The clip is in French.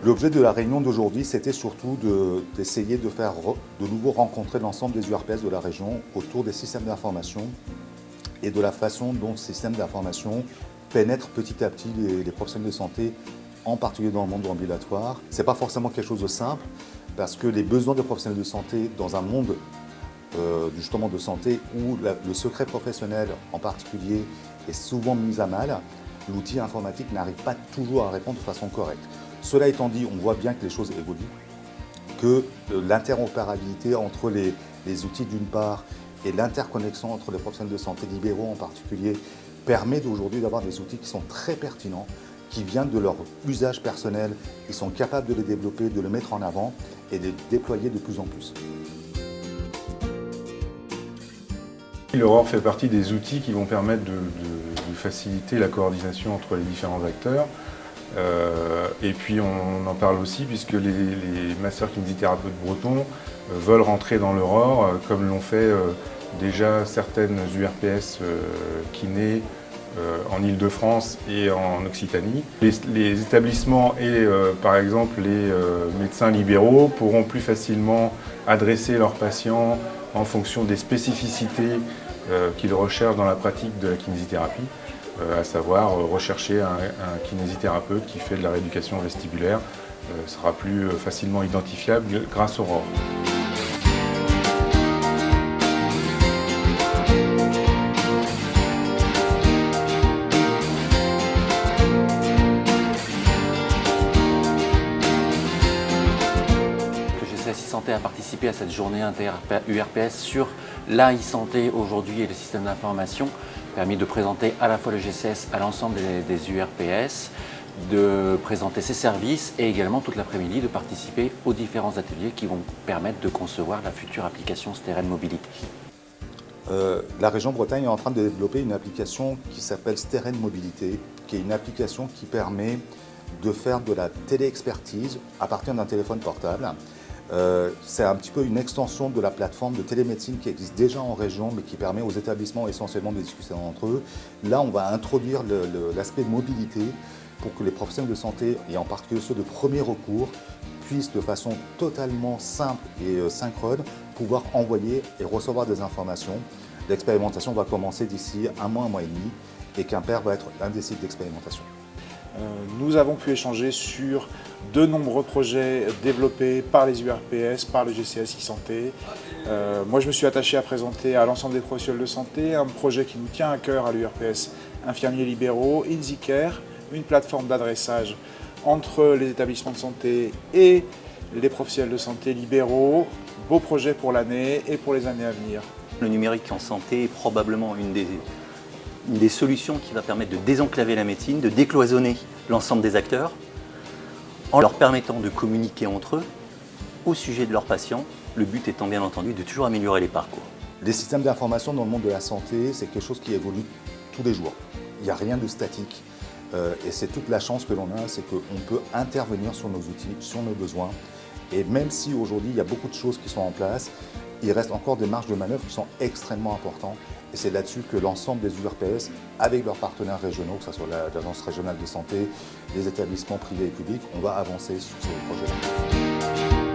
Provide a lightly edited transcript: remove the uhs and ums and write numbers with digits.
L'objet de la réunion d'aujourd'hui, c'était surtout d'essayer de faire de nouveau rencontrer l'ensemble des URPS de la région autour des systèmes d'information et de la façon dont ces systèmes d'information pénètrent petit à petit les professionnels de santé, en particulier dans le monde ambulatoire. Ce n'est pas forcément quelque chose de simple, parce que les besoins des professionnels de santé dans un monde justement de santé où le secret professionnel en particulier est souvent mis à mal, l'outil informatique n'arrive pas toujours à répondre de façon correcte. Cela étant dit, on voit bien que les choses évoluent, que l'interopérabilité entre les outils d'une part et l'interconnexion entre les professionnels de santé libéraux en particulier permet aujourd'hui d'avoir des outils qui sont très pertinents, qui viennent de leur usage personnel, ils sont capables de les développer, de les mettre en avant et de les déployer de plus en plus. L'Aurore fait partie des outils qui vont permettre de faciliter la coordination entre les différents acteurs. Et puis on en parle aussi puisque les masseurs-kinésithérapeutes bretons veulent rentrer dans l'Aurore, comme l'ont fait déjà certaines URPS kinés en Île-de-France et en Occitanie. Les établissements et par exemple les médecins libéraux pourront plus facilement adresser leurs patients en fonction des spécificités qu'ils recherchent dans la pratique de la kinésithérapie, à savoir rechercher un kinésithérapeute qui fait de la rééducation vestibulaire sera plus facilement identifiable grâce au ROR. Santé a participé à cette journée inter-URPS sur la e-santé aujourd'hui et les systèmes d'information, permis de présenter à la fois le GCS à l'ensemble des URPS, de présenter ses services et également toute l'après-midi de participer aux différents ateliers qui vont permettre de concevoir la future application Steren Mobilité. La région Bretagne est en train de développer une application qui s'appelle Steren Mobilité, qui est une application qui permet de faire de la téléexpertise à partir d'un téléphone portable. C'est un petit peu une extension de la plateforme de télémédecine qui existe déjà en région, mais qui permet aux établissements essentiellement de discuter entre eux. Là, on va introduire l'aspect mobilité pour que les professionnels de santé, et en particulier ceux de premier recours, puissent de façon totalement simple et synchrone pouvoir envoyer et recevoir des informations. L'expérimentation va commencer d'ici un mois et demi, et Quimper va être un des sites d'expérimentation. Nous avons pu échanger sur de nombreux projets développés par les URPS, par le GCS e-santé. Moi, je me suis attaché à présenter à l'ensemble des professionnels de santé un projet qui nous tient à cœur à l'URPS, infirmiers libéraux, EasyCare, une plateforme d'adressage entre les établissements de santé et les professionnels de santé libéraux. Beau projet pour l'année et pour les années à venir. Le numérique en santé est probablement une des solutions qui va permettre de désenclaver la médecine, de décloisonner l'ensemble des acteurs, en leur permettant de communiquer entre eux au sujet de leurs patients, le but étant bien entendu de toujours améliorer les parcours. Les systèmes d'information dans le monde de la santé, c'est quelque chose qui évolue tous les jours. Il n'y a rien de statique et c'est toute la chance que l'on a, c'est qu'on peut intervenir sur nos outils, sur nos besoins. Et même si aujourd'hui il y a beaucoup de choses qui sont en place, il reste encore des marges de manœuvre qui sont extrêmement importantes. Et c'est là-dessus que l'ensemble des URPS, avec leurs partenaires régionaux, que ce soit l'Agence régionale de santé, les établissements privés et publics, on va avancer sur ces projets-là.